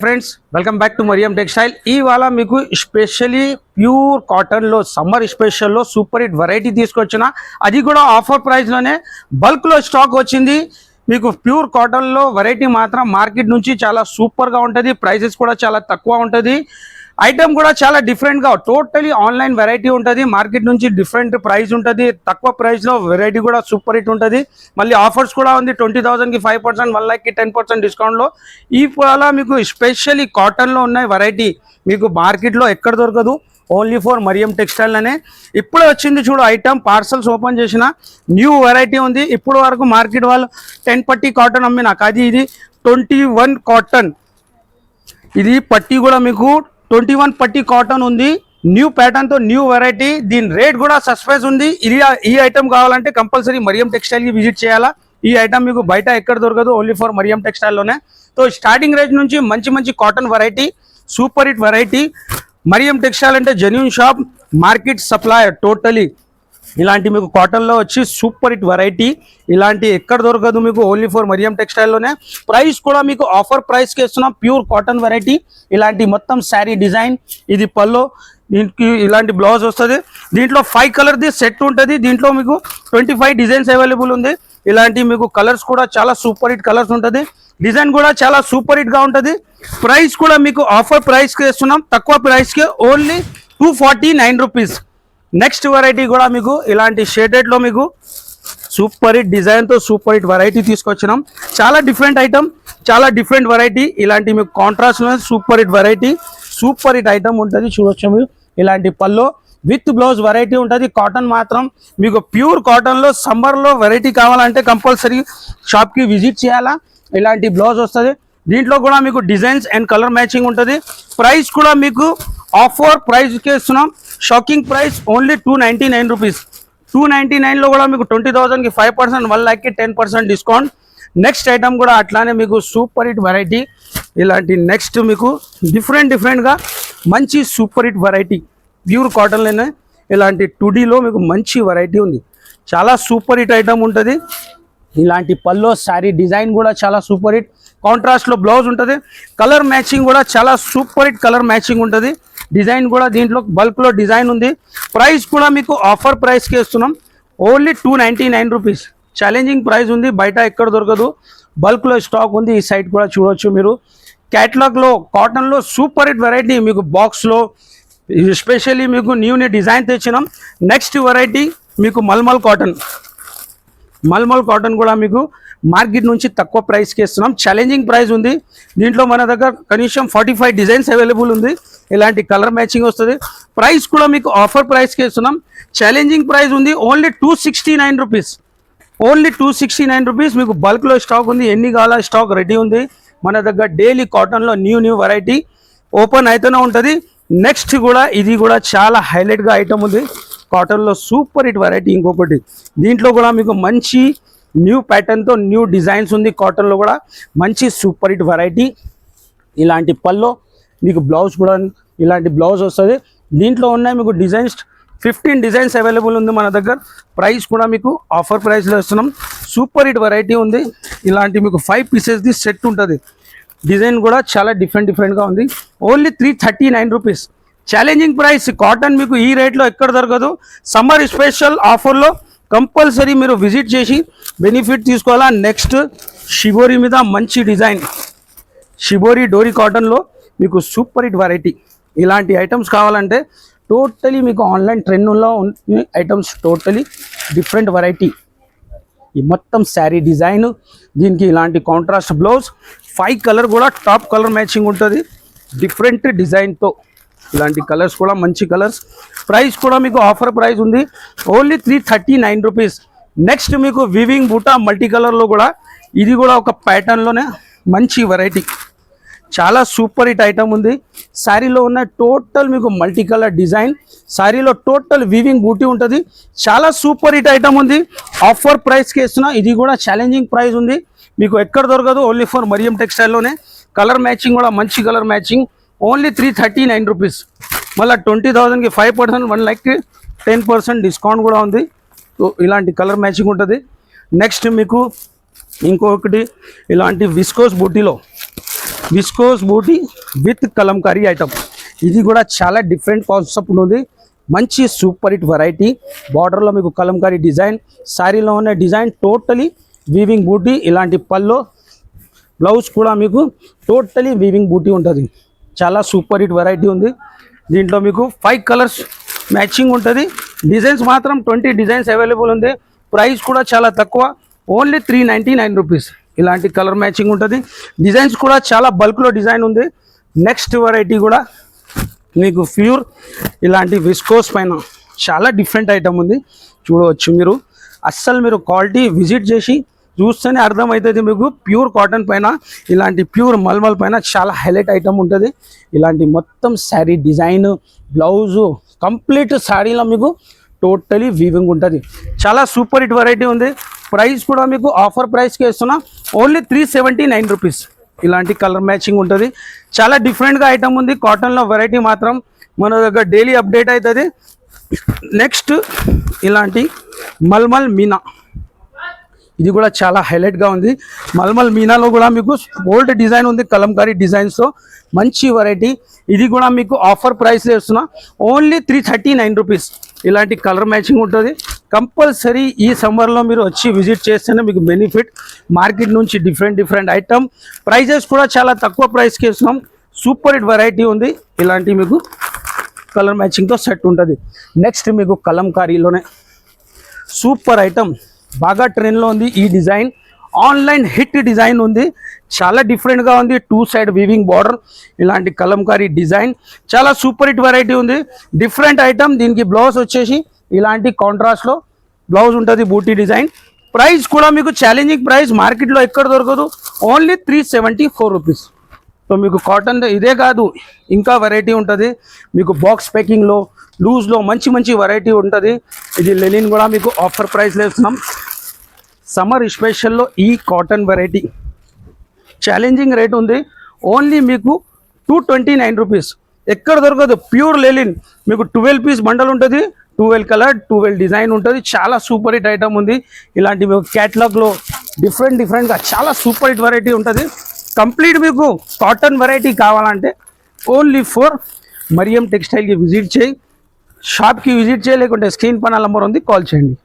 Friends welcome back to Mariam textile. ఇవాళ మీకు specially pure కాటన్లో సమ్మర్ స్పెషల్లో సూపర్ హిట్ వెరైటీ తీసుకొచ్చిన, అది కూడా ఆఫర్ ప్రైస్లోనే బల్క్లో స్టాక్ వచ్చింది. మీకు ప్యూర్ కాటన్లో వెరైటీ మాత్రం మార్కెట్ నుంచి చాలా సూపర్గా ఉంటుంది, ప్రైసెస్ కూడా చాలా తక్కువ ఉంటుంది, ఐటమ్ కూడా చాలా డిఫరెంట్గా టోటలీ ఆన్లైన్ వెరైటీ ఉంటుంది. మార్కెట్ నుంచి డిఫరెంట్ ప్రైస్ ఉంటుంది, తక్కువ ప్రైస్లో వెరైటీ కూడా సూపర్ హిట్ ఉంటుంది. మళ్ళీ ఆఫర్స్ కూడా ఉంది, 20,000కి 5%, 1 lakh కి 10% డిస్కౌంట్లో. ఇవాళ మీకు స్పెషల్లీ కాటన్లో ఉన్న వెరైటీ మీకు మార్కెట్లో ఎక్కడ దొరకదు, ఓన్లీ ఫర్ మరియం టెక్స్టైల్ అనే. ఇప్పుడే వచ్చింది చూడు ఐటమ్, పార్సల్స్ ఓపెన్ చేసిన న్యూ వెరైటీ ఉంది. ఇప్పుడు వరకు మార్కెట్ వాళ్ళు 10 పట్టీ కాటన్ అమ్మిన, అది ఇది 21 కాటన్. ఇది పట్టీ కూడా మీకు 21 పట్టీ కాటన్ ఉంది, న్యూ ప్యాటర్న్తో న్యూ వెరైటీ. దీని రేట్ కూడా సస్పెన్స్ ఉంది. ఈ ఐటమ్ కావాలంటే కంపల్సరీ మరియం టెక్స్టైల్కి విజిట్ చేయాలా. ఈ ఐటమ్ మీకు బయట ఎక్కడ దొరకదు, ఓన్లీ ఫర్ మరియం టెక్స్టైల్లోనే. సో స్టార్టింగ్ రేట్ నుంచి మంచి మంచి cotton variety, super hit variety. Mariyam textile అంటే genuine shop, market supplier totally. ఇలాంటి మీకు కాటన్లో వచ్చి సూపర్ హిట్ వెరైటీ, ఇలాంటి ఎక్కడ దొరకదు మీకు, ఓన్లీ ఫర్ మరియం టెక్స్టైల్లోనే. ప్రైస్ కూడా మీకు ఆఫర్ ప్రైస్కి ఇస్తున్నాం. ప్యూర్ కాటన్ వెరైటీ, ఇలాంటి మొత్తం శారీ డిజైన్, ఇది పల్లో, దీనికి ఇలాంటి బ్లౌజ్ వస్తుంది. దీంట్లో 5 కలర్ది సెట్ ఉంటుంది. దీంట్లో మీకు 25 డిజైన్స్ అవైలబుల్ ఉంది. ఇలాంటి మీకు కలర్స్ కూడా చాలా సూపర్ హిట్ కలర్స్ ఉంటుంది, డిజైన్ కూడా చాలా సూపర్ హిట్గా ఉంటుంది. ప్రైస్ కూడా మీకు ఆఫర్ ప్రైస్కి ఇస్తున్నాం, తక్కువ ప్రైస్కి, ఓన్లీ 249 రూపీస్. నెక్స్ట్ వెరైటీ కూడా మీకు ఇలాంటి షేడెడ్లో మీకు సూపర్ హిట్ డిజైన్తో సూపర్ హిట్ వెరైటీ తీసుకొచ్చినాం. చాలా డిఫరెంట్ ఐటమ్, చాలా డిఫరెంట్ వెరైటీ. ఇలాంటి మీకు కాంట్రాస్ట్లో super hit variety, super hit item ఉంటుంది. చూడొచ్చు మీరు, ఇలాంటి పల్లో విత్ బ్లౌజ్ వెరైటీ ఉంటుంది. కాటన్ మాత్రం మీకు ప్యూర్ కాటన్లో సమ్మర్లో వెరైటీ కావాలంటే కంపల్సరీ షాప్కి విజిట్ చేయాలా. ఇలాంటి బ్లౌజ్ వస్తుంది. దీంట్లో కూడా మీకు డిజైన్స్ అండ్ కలర్ మ్యాచింగ్ ఉంటుంది. ప్రైస్ కూడా మీకు ఆఫర్ ప్రైస్కి ఇస్తున్నాం, షాకింగ్ ప్రైస్, ఓన్లీ 299 రూపీస్. 299లో కూడా మీకు 20,000కి 5%, 1 lakh కి 10% డిస్కౌంట్. నెక్స్ట్ ఐటమ్ కూడా అట్లానే మీకు సూపర్ హిట్ వెరైటీ. ఇలాంటి నెక్స్ట్ మీకు డిఫరెంట్గా మంచి సూపర్ హిట్ వెరైటీ, ప్యూర్ కాటన్లోనే ఇలాంటి 2Dలో మీకు మంచి వెరైటీ ఉంది. చాలా సూపర్ హిట్ ఐటమ్ ఉంటుంది. ఇలాంటి పల్లో శారీ డిజైన్ కూడా చాలా సూపర్ హిట్, కాంట్రాస్ట్లో బ్లౌజ్ ఉంటుంది. కలర్ మ్యాచింగ్ కూడా చాలా సూపర్ హిట్ కలర్ మ్యాచింగ్ ఉంటుంది. డిజైన్ కూడా దీంట్లో బల్క్లో డిజైన్ ఉంది. ప్రైస్ కూడా మీకు ఆఫర్ ప్రైస్కి ఇస్తున్నాం, ఓన్లీ 299 రూపీస్. ఛాలెంజింగ్ ప్రైస్ ఉంది, బయట ఎక్కడ దొరకదు, బల్క్లో స్టాక్ ఉంది. ఈ సైట్ కూడా చూడవచ్చు మీరు. క్యాటలాగ్లో కాటన్లో సూపర్ హిట్ వెరైటీ మీకు బాక్స్లో ఎస్పెషల్లీ మీకు న్యూ డిజైన్ తెచ్చినాం. నెక్స్ట్ వెరైటీ మీకు మల్మల్ కాటన్ కూడా మీకు మార్కెట్ నుంచి తక్కువ ప్రైస్కి ఇస్తున్నాం. ఛాలెంజింగ్ ప్రైస్ ఉంది. దీంట్లో మన దగ్గర కనీసం 45 డిజైన్స్ అవైలబుల్ ఉంది. ఇలాంటి కలర్ మ్యాచింగ్ వస్తుంది. ప్రైస్ కూడా మీకు ఆఫర్ ప్రైస్కి ఇస్తున్నాం. ఛాలెంజింగ్ ప్రైస్ ఉంది, ఓన్లీ 269 రూపీస్. Only 269 rupees. మీకు బల్క్లో స్టాక్ ఉంది, ఎన్ని కావాలా స్టాక్ రెడీ ఉంది మన దగ్గర. డైలీ కాటన్లో న్యూ వెరైటీ ఓపెన్ అయితేనే ఉంటుంది. నెక్స్ట్ కూడా ఇది కూడా చాలా హైలైట్గా ఐటమ్ ఉంది, కాటన్లో సూపర్ హిట్ వెరైటీ. ఇంకొకటి దీంట్లో కూడా మీకు మంచి న్యూ ప్యాటర్న్తో న్యూ డిజైన్స్ ఉంది. కాటన్లో కూడా మంచి సూపర్ హిట్ వెరైటీ. ఇలాంటి పల్లో మీకు బ్లౌజ్ కూడా ఇలాంటి బ్లౌజ్ వస్తుంది. దీంట్లో ఉన్నాయి మీకు డిజైన్స్ 15 డిజైన్స్ అవైలబుల్ ఉంది మన దగ్గర. ప్రైస్ కూడా మీకు ఆఫర్ ప్రైస్లో ఇస్తున్నాం. సూపర్ హిట్ వెరైటీ ఉంది. ఇలాంటి మీకు 5 పీసెస్ది సెట్ ఉంటుంది. డిజైన్ కూడా చాలా డిఫరెంట్గా ఉంది. Only 339 rupees. Challenging price. Cotton మీకు ఈ రేట్లో ఎక్కడ దొరకదు. సమ్మర్ స్పెషల్ ఆఫర్లో కంపల్సరీ మీరు విజిట్ చేసి బెనిఫిట్ తీసుకోవాలా. నెక్స్ట్ షిబోరి మీద మంచి డిజైన్, షిబోరి డోరీ కాటన్లో మీకు సూపర్ హిట్ వెరైటీ. ఇలాంటి ఐటమ్స్ కావాలంటే టోటలీ మీకు ఆన్లైన్ ట్రెండ్లో ఉన్న ఐటమ్స్, టోటలీ డిఫరెంట్ వెరైటీ. ఈ మొత్తం శారీ డిజైన్, దీనికి ఇలాంటి కాంట్రాస్ట్ బ్లౌజ్, 5 కలర్ కూడా టాప్ కలర్ మ్యాచింగ్ ఉంటుంది డిఫరెంట్ డిజైన్తో. ఇలాంటి కలర్స్ కూడా మంచి కలర్స్. ప్రైస్ కూడా మీకు ఆఫర్ ప్రైస్ ఉంది, ఓన్లీ 339 రూపీస్. నెక్స్ట్ మీకు వివింగ్ బూటా మల్టీ కలర్లో కూడా, ఇది కూడా ఒక ప్యాటర్న్లోనే మంచి వెరైటీ, చాలా సూపర్ హిట్ ఐటమ్ ఉంది. శారీలో ఉన్న టోటల్ మీకు మల్టీ కలర్ డిజైన్, శారీలో టోటల్ వీవింగ్ బూటీ ఉంటుంది. చాలా సూపర్ హిట్ ఐటమ్ ఉంది. ఆఫర్ ప్రైస్కి ఇస్తున్నా. ఇది కూడా ఛాలెంజింగ్ ప్రైస్ ఉంది, మీకు ఎక్కడ దొరకదు, ఓన్లీ ఫర్ మరియం టెక్స్టైల్లోనే. కలర్ మ్యాచింగ్ కూడా మంచి కలర్ మ్యాచింగ్, ఓన్లీ 339 రూపీస్. మళ్ళీ 20,000కి 5%, 1 lakh కి 10% డిస్కౌంట్ కూడా ఉంది. ఇలాంటి కలర్ మ్యాచింగ్ ఉంటుంది. నెక్స్ట్ మీకు ఇంకొకటి ఇలాంటి విస్కోస్ బూటీలో విస్కోస్ బూటీ విత్ కలంకారీ ఐటమ్. ఇది కూడా చాలా డిఫరెంట్ కాన్సెప్ట్ ఉంది. మంచి సూపర్ హిట్ వెరైటీ. బార్డర్లో మీకు కలంకారీ డిజైన్, శారీలో ఉన్న డిజైన్ టోటలీ వీవింగ్ బూటీ. ఇలాంటి పల్లో బ్లౌజ్ కూడా మీకు టోటలీ వీవింగ్ బూటీ ఉంటుంది. చాలా సూపర్ హిట్ వెరైటీ ఉంది. దీంట్లో మీకు 5 కలర్స్ మ్యాచింగ్ ఉంటుంది. డిజైన్స్ మాత్రం 20 డిజైన్స్ అవైలబుల్ ఉంది. ప్రైస్ కూడా చాలా తక్కువ, ఓన్లీ 399 రూపీస్. ఇలాంటి కలర్ మ్యాచింగ్ ఉంటుంది. డిజైన్స్ కూడా చాలా బల్క్లో డిజైన్ ఉంది. నెక్స్ట్ వెరైటీ కూడా మీకు ప్యూర్ ఇలాంటి విస్కోస్ పైన చాలా డిఫరెంట్ ఐటమ్ ఉంది. చూడవచ్చు మీరు. అస్సలు మీరు క్వాలిటీ విజిట్ చేసి చూస్తేనే అర్థమవుతుంది మీకు. ప్యూర్ కాటన్ పైన ఇలాంటి ప్యూర్ మల్మల్ పైన చాలా హైలైట్ ఐటమ్ ఉంటుంది. ఇలాంటి మొత్తం శారీ డిజైన్, బ్లౌజు కంప్లీట్ శారీలో మీకు టోటలీ వీవింగ్ ఉంటుంది. చాలా సూపర్ హిట్ వెరైటీ ఉంది. ప్రైస్ కూడా మీకు ఆఫర్ ప్రైస్కి ఇస్తున్నా, ఓన్లీ 379 రూపీస్. ఇలాంటి కలర్ మ్యాచింగ్ ఉంటుంది. చాలా డిఫరెంట్గా ఐటమ్ ఉంది. కాటన్లో వెరైటీ మాత్రం మన దగ్గర డైలీ అప్డేట్ అవుతుంది. నెక్స్ట్ ఇలాంటి మల్మల్ మీనా, ఇది కూడా చాలా హైలైట్గా ఉంది. మల్మల్ మీనాలో కూడా మీకు ఓల్డ్ డిజైన్ ఉంది, కలంకారీ డిజైన్స్తో మంచి వెరైటీ. ఇది కూడా మీకు ఆఫర్ ప్రైస్లో ఇస్తున్నా, ఓన్లీ 339 రూపీస్. ఇలాంటి కలర్ మ్యాచింగ్ ఉంటుంది. కంపల్సరీ ఈ సమ్మర్లో మీరు వచ్చి విజిట్ చేస్తేనే మీకు బెనిఫిట్. మార్కెట్ నుంచి డిఫరెంట్ ఐటమ్, ప్రైజెస్ కూడా చాలా తక్కువ ప్రైస్కి ఇస్తున్నాం. సూపర్ హిట్ వెరైటీ ఉంది. ఇలాంటి మీకు కలర్ మ్యాచింగ్తో సెట్ ఉంటుంది. నెక్స్ట్ మీకు కలంకారీలోనే సూపర్ ఐటమ్, బాగా ట్రెండ్లో ఉంది ఈ డిజైన్. ఆన్లైన్ హిట్ డిజైన్ ఉంది. చాలా డిఫరెంట్గా ఉంది. 2 సైడ్ వీవింగ్ బార్డర్, ఇలాంటి కలంకారీ డిజైన్. చాలా సూపర్ హిట్ వెరైటీ ఉంది. Different item. దీనికి బ్లౌజ్ వచ్చేసి ఇలాంటి కాంట్రాస్ట్లో బ్లౌజ్ ఉంటుంది, బూటీ డిజైన్. ప్రైస్ కూడా మీకు ఛాలెంజింగ్ ప్రైస్, మార్కెట్లో ఎక్కడ దొరకదు, ఓన్లీ 374 రూపీస్. సో మీకు కాటన్ ఇదే కాదు, ఇంకా వెరైటీ ఉంటుంది. మీకు బాక్స్ ప్యాకింగ్లో, లూజ్లో మంచి వెరైటీ ఉంటుంది. ఇది లెనిన్ కూడా మీకు ఆఫర్ ప్రైస్లో ఇస్తున్నాం. సమ్మర్ స్పెషల్లో ఈ కాటన్ వెరైటీ ఛాలెంజింగ్ రేట్ ఉంది. ఓన్లీ మీకు 229 రూపీస్. ఎక్కడ దొరకదు. ప్యూర్ లెనిన్ మీకు 12 పీస్ బండల్ ఉంటుంది. 12 కలర్, 12 డిజైన్ ఉంటుంది. చాలా సూపర్ హిట్ ఐటమ్ ఉంది. ఇలాంటి మీకు క్యాటలాగ్లో డిఫరెంట్గా చాలా సూపర్ హిట్ వెరైటీ ఉంటుంది. కంప్లీట్ మీకు కాటన్ వెరైటీ కావాలంటే ఓన్లీ ఫర్ మరియం టెక్స్టైల్కి విజిట్ చేయి, షాప్కి విజిట్ చేయి, లేకుంటే స్క్రీన్ పైన నంబర్ ఉంది, కాల్ చేయండి.